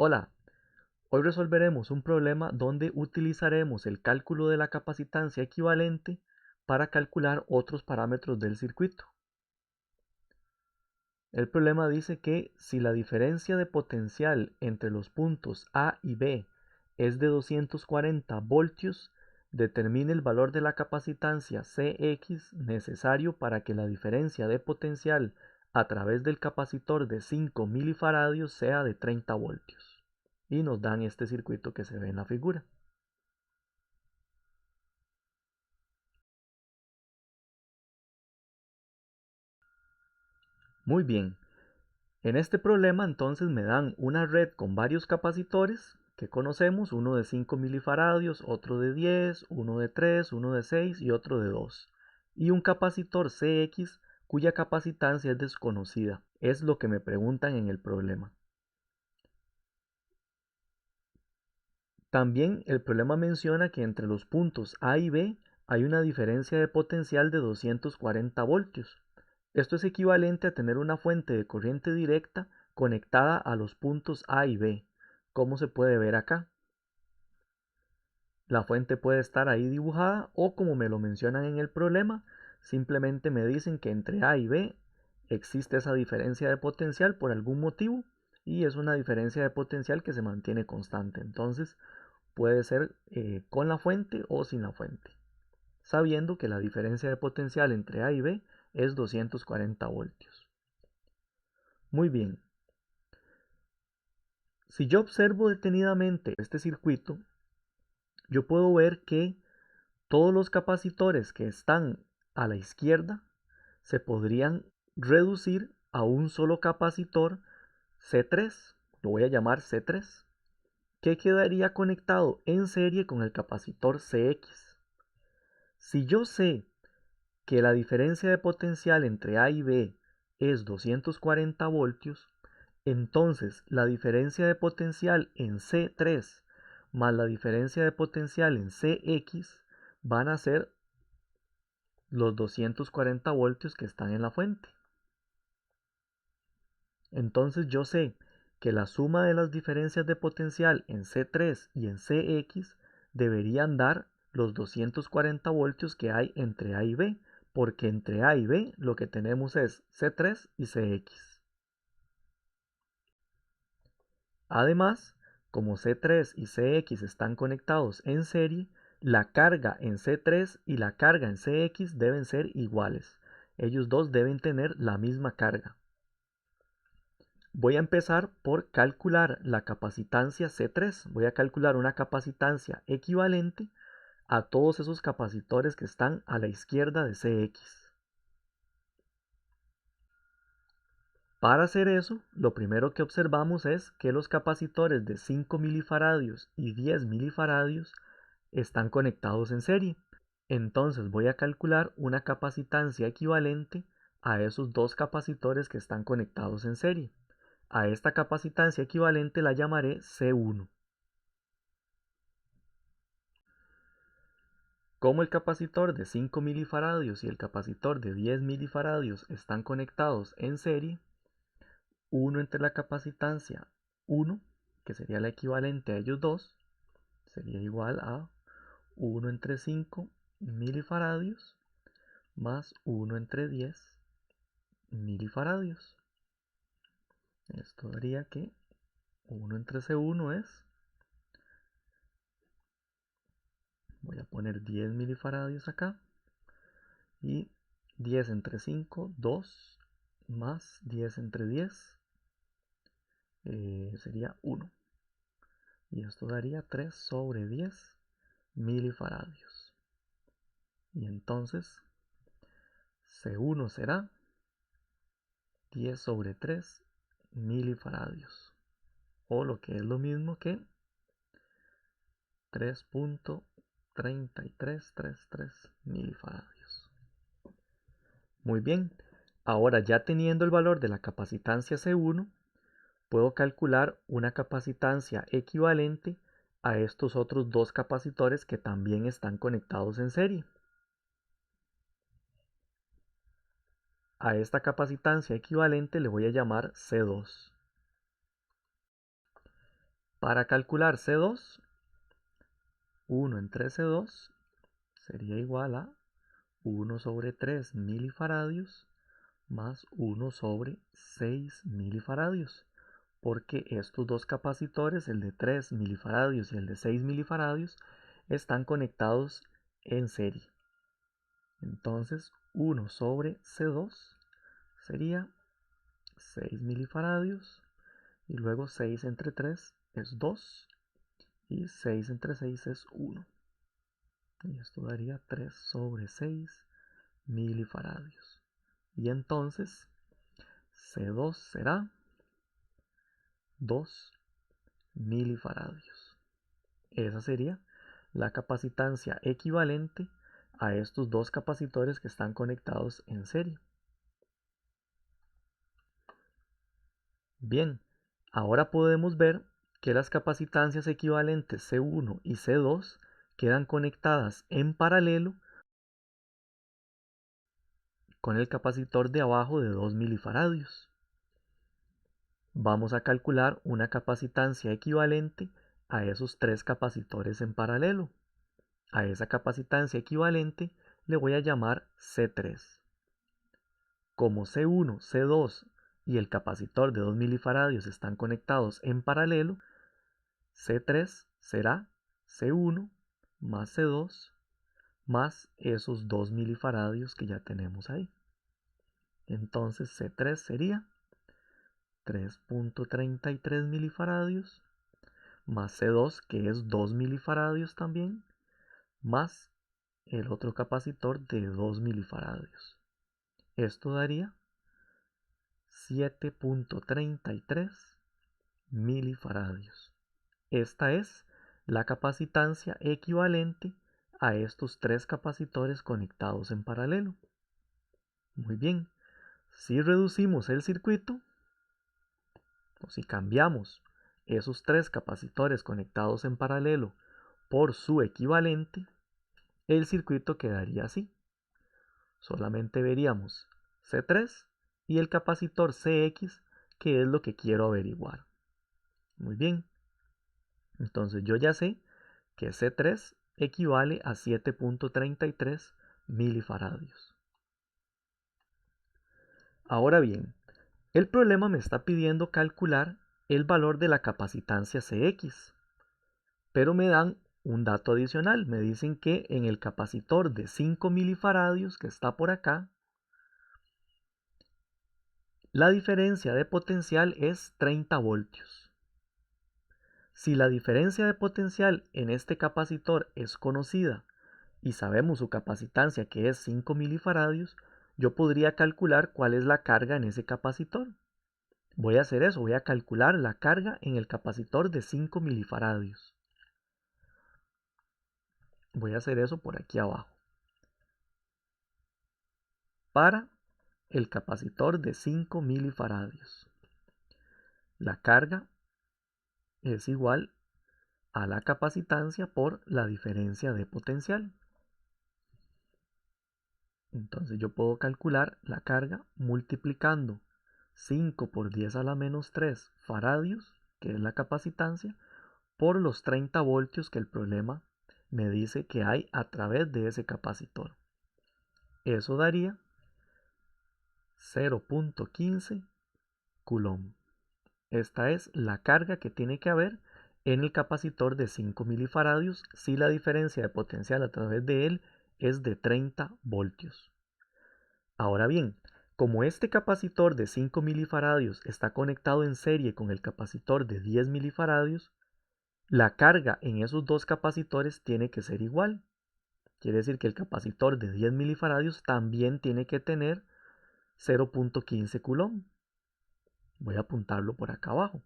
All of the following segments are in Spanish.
Hola, hoy resolveremos un problema donde utilizaremos el cálculo de la capacitancia equivalente para calcular otros parámetros del circuito. El problema dice que si la diferencia de potencial entre los puntos A y B es de 240 voltios, determine el valor de la capacitancia Cx necesario para que la diferencia de potencial a través del capacitor de 5 milifaradios sea de 30 voltios. Y nos dan este circuito que se ve en la figura. Muy bien, en este problema entonces me dan una red con varios capacitores que conocemos, uno de 5 milifaradios, otro de 10, uno de 3, uno de 6 y otro de 2. Y un capacitor Cx cuya capacitancia es desconocida. Es lo que me preguntan en el problema. También el problema menciona que entre los puntos A y B hay una diferencia de potencial de 240 voltios. Esto es equivalente a tener una fuente de corriente directa conectada a los puntos A y B, como se puede ver acá. La fuente puede estar ahí dibujada o como me lo mencionan en el problema, simplemente me dicen que entre A y B existe esa diferencia de potencial por algún motivo y es una diferencia de potencial que se mantiene constante. Entonces puede ser con la fuente o sin la fuente, sabiendo que la diferencia de potencial entre A y B es 240 voltios. Muy bien. Si yo observo detenidamente este circuito, yo puedo ver que todos los capacitores que están a la izquierda se podrían reducir a un solo capacitor C3, lo voy a llamar C3, que quedaría conectado en serie con el capacitor CX. Si yo sé que la diferencia de potencial entre A y B es 240 voltios, entonces la diferencia de potencial en C3 más la diferencia de potencial en CX van a ser los 240 voltios que están en la fuente. Entonces yo sé que la suma de las diferencias de potencial en C3 y en CX deberían dar los 240 voltios que hay entre A y B, porque entre A y B lo que tenemos es C3 y CX. Además, como C3 y CX están conectados en serie, la carga en C3 y la carga en CX deben ser iguales. Ellos dos deben tener la misma carga. Voy a empezar por calcular la capacitancia C3. Voy a calcular una capacitancia equivalente a todos esos capacitores que están a la izquierda de CX. Para hacer eso, lo primero que observamos es que los capacitores de 5 milifaradios y 10 milifaradios están conectados en serie. Entonces voy a calcular una capacitancia equivalente a esos dos capacitores que están conectados en serie. A esta capacitancia equivalente la llamaré C1. Como el capacitor de 5 milifaradios y el capacitor de 10 milifaradios están conectados en serie, 1 entre la capacitancia 1, que sería la equivalente a ellos dos, sería igual a 1 entre 5 milifaradios más 1 entre 10 milifaradios. Esto daría que 1 entre C1 es, voy a poner 10 milifaradios acá, y 10 entre 5, 2, más 10 entre 10, sería 1. Y esto daría 3 sobre 10 milifaradios. Y entonces C1 será 10 sobre 3 milifaradios. O lo que es lo mismo que 3.3333 milifaradios. Muy bien, ahora ya teniendo el valor de la capacitancia C1, puedo calcular una capacitancia equivalente a estos otros dos capacitores que también están conectados en serie. A esta capacitancia equivalente le voy a llamar C2. Para calcular C2, 1 entre C2 sería igual a 1 sobre 3 milifaradios más 1 sobre 6 milifaradios, porque estos dos capacitores, el de 3 milifaradios y el de 6 milifaradios, están conectados en serie. Entonces 1 sobre C2 sería 6 milifaradios y luego 6 entre 3 es 2 y 6 entre 6 es 1. Y esto daría 3 sobre 6 milifaradios. Y entonces C2 será 2 milifaradios. Esa sería la capacitancia equivalente a estos dos capacitores que están conectados en serie. Bien, ahora podemos ver que las capacitancias equivalentes C1 y C2 quedan conectadas en paralelo con el capacitor de abajo de 2 milifaradios. Vamos a calcular una capacitancia equivalente a esos tres capacitores en paralelo. A esa capacitancia equivalente le voy a llamar C3. Como C1, C2 y el capacitor de 2 milifaradios están conectados en paralelo, C3 será C1 más C2 más esos 2 milifaradios que ya tenemos ahí. Entonces C3 sería 3.33 milifaradios más C2, que es 2 milifaradios también, más el otro capacitor de 2 milifaradios. Esto daría 7.33 milifaradios. Esta es la capacitancia equivalente a estos tres capacitores conectados en paralelo. Muy bien, si reducimos el circuito, o si cambiamos esos tres capacitores conectados en paralelo por su equivalente, el circuito quedaría así. Solamente veríamos C3 y el capacitor CX, que es lo que quiero averiguar. Muy bien. Entonces yo ya sé que C3 equivale a 7.33 milifaradios. Ahora bien, el problema me está pidiendo calcular el valor de la capacitancia CX, pero me dan un dato adicional. Me dicen que en el capacitor de 5 milifaradios que está por acá, la diferencia de potencial es 30 voltios. Si la diferencia de potencial en este capacitor es conocida y sabemos su capacitancia, que es 5 milifaradios, yo podría calcular cuál es la carga en ese capacitor. Voy a hacer eso, voy a calcular la carga en el capacitor de 5 milifaradios. Voy a hacer eso por aquí abajo. Para el capacitor de 5 milifaradios, la carga es igual a la capacitancia por la diferencia de potencial. Entonces yo puedo calcular la carga multiplicando 5 por 10 a la menos 3 faradios, que es la capacitancia, por los 30 voltios que el problema me dice que hay a través de ese capacitor. Eso daría 0.15 coulomb. Esta es la carga que tiene que haber en el capacitor de 5 milifaradios si la diferencia de potencial a través de él es de 30 voltios. Ahora bien, como este capacitor de 5 milifaradios está conectado en serie con el capacitor de 10 milifaradios, la carga en esos dos capacitores tiene que ser igual. Quiere decir que el capacitor de 10 milifaradios también tiene que tener 0.15 coulomb. Voy a apuntarlo por acá abajo.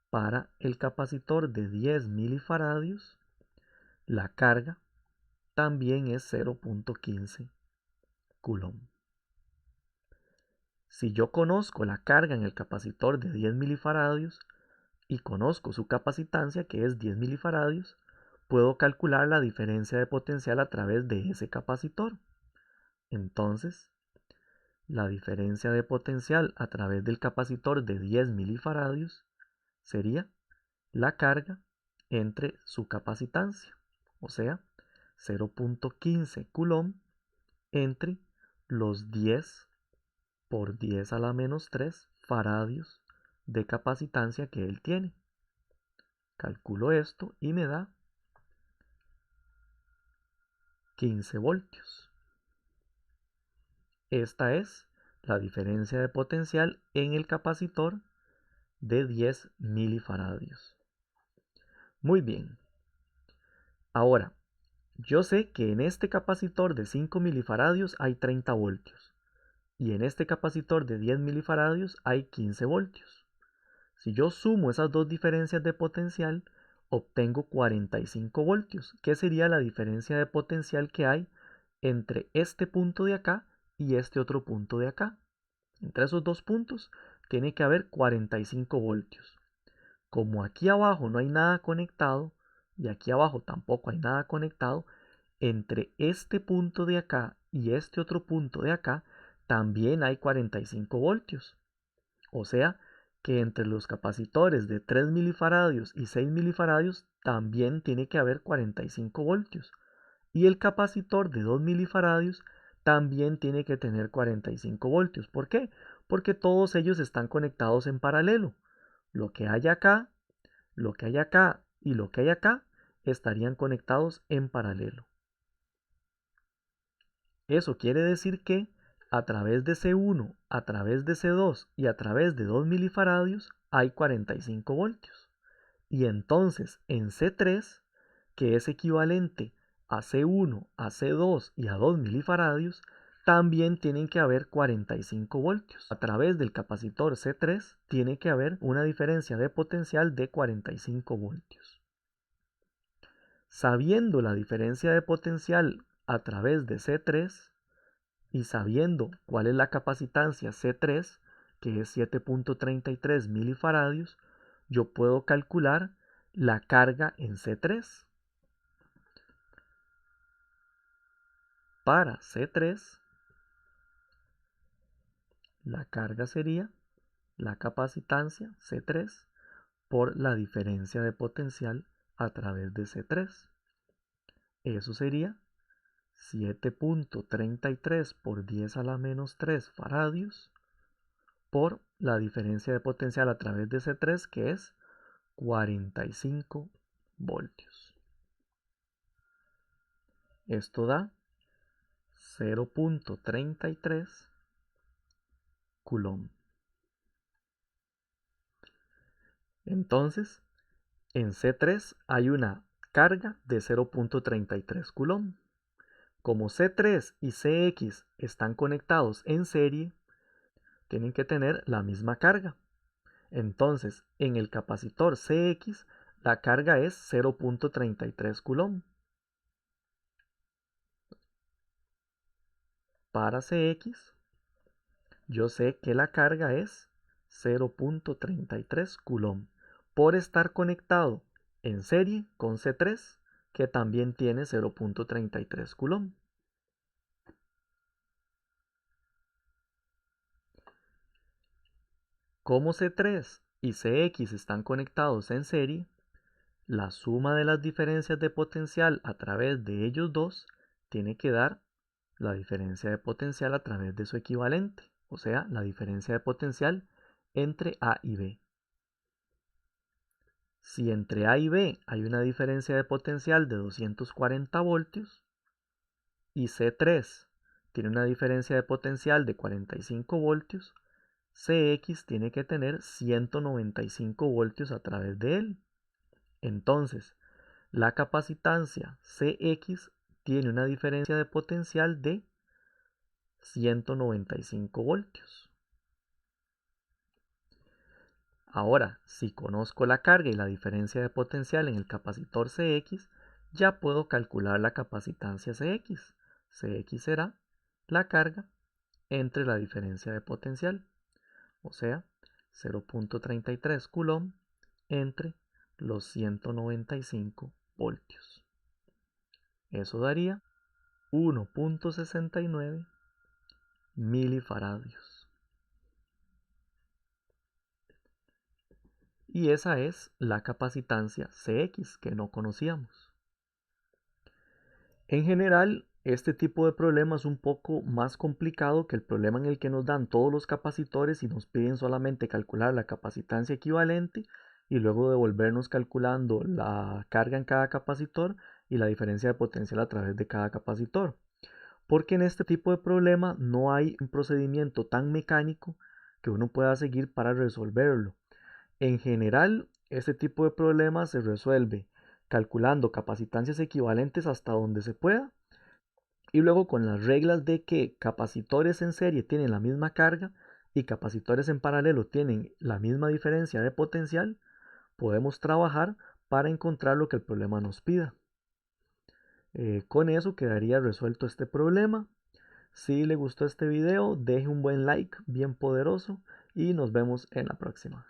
Para el capacitor de 10 milifaradios, la carga también es 0.15 coulomb. Si yo conozco la carga en el capacitor de 10 milifaradios y conozco su capacitancia, que es 10 milifaradios, puedo calcular la diferencia de potencial a través de ese capacitor. Entonces, la diferencia de potencial a través del capacitor de 10 milifaradios sería la carga entre su capacitancia, o sea, 0.15 coulomb entre los 10 por 10 a la menos 3 faradios de capacitancia que él tiene. Calculo esto y me da 15 voltios. Esta es la diferencia de potencial en el capacitor de 10 milifaradios. Muy bien. Ahora, yo sé que en este capacitor de 5 milifaradios hay 30 voltios y en este capacitor de 10 milifaradios hay 15 voltios. Si yo sumo esas dos diferencias de potencial, obtengo 45 voltios, que sería la diferencia de potencial que hay entre este punto de acá y este otro punto de acá. Entre esos dos puntos tiene que haber 45 voltios. Como aquí abajo no hay nada conectado y aquí abajo tampoco hay nada conectado, entre este punto de acá y este otro punto de acá también hay 45 voltios. O sea que entre los capacitores de 3 milifaradios y 6 milifaradios también tiene que haber 45 voltios. Y el capacitor de 2 milifaradios también tiene que tener 45 voltios. ¿Por qué? Porque todos ellos están conectados en paralelo. Lo que hay acá, lo que hay acá y lo que hay acá estarían conectados en paralelo. Eso quiere decir que a través de C1, a través de C2 y a través de 2 milifaradios hay 45 voltios. Y entonces en C3, que es equivalente a C1, a C2 y a 2 milifaradios, también tienen que haber 45 voltios. A través del capacitor C3 tiene que haber una diferencia de potencial de 45 voltios. Sabiendo la diferencia de potencial a través de C3 y sabiendo cuál es la capacitancia C3, que es 7.33 milifaradios, yo puedo calcular la carga en C3. Para C3, la carga sería la capacitancia C3 por la diferencia de potencial a través de C3. Eso sería 7.33 por 10 a la menos 3 faradios por la diferencia de potencial a través de C3, que es 45 voltios. Esto da 0.33 coulomb. Entonces, en C3 hay una carga de 0.33 coulomb. Como C3 y CX están conectados en serie, tienen que tener la misma carga. Entonces, en el capacitor CX, la carga es 0.33 coulomb. Para CX, yo sé que la carga es 0.33 coulomb por estar conectado en serie con C3, que también tiene 0.33 coulomb. Como C3 y CX están conectados en serie, la suma de las diferencias de potencial a través de ellos dos tiene que dar la diferencia de potencial a través de su equivalente, o sea, la diferencia de potencial entre A y B. Si entre A y B hay una diferencia de potencial de 240 voltios y C3 tiene una diferencia de potencial de 45 voltios, CX tiene que tener 195 voltios a través de él. Entonces, la capacitancia CX tiene una diferencia de potencial de 195 voltios. Ahora, si conozco la carga y la diferencia de potencial en el capacitor CX, ya puedo calcular la capacitancia CX. CX será la carga entre la diferencia de potencial, o sea, 0.33 coulomb entre los 195 voltios. Eso daría 1.69 milifaradios. y esa es la capacitancia Cx que no conocíamos. En general, este tipo de problema es un poco más complicado que el problema en el que nos dan todos los capacitores y nos piden solamente calcular la capacitancia equivalente y luego devolvernos calculando la carga en cada capacitor y la diferencia de potencial a través de cada capacitor. Porque en este tipo de problema no hay un procedimiento tan mecánico que uno pueda seguir para resolverlo. En general, este tipo de problemas se resuelve calculando capacitancias equivalentes hasta donde se pueda y luego con las reglas de que capacitores en serie tienen la misma carga y capacitores en paralelo tienen la misma diferencia de potencial, podemos trabajar para encontrar lo que el problema nos pida. Con eso quedaría resuelto este problema. Si le gustó este video, deje un buen like bien poderoso y nos vemos en la próxima.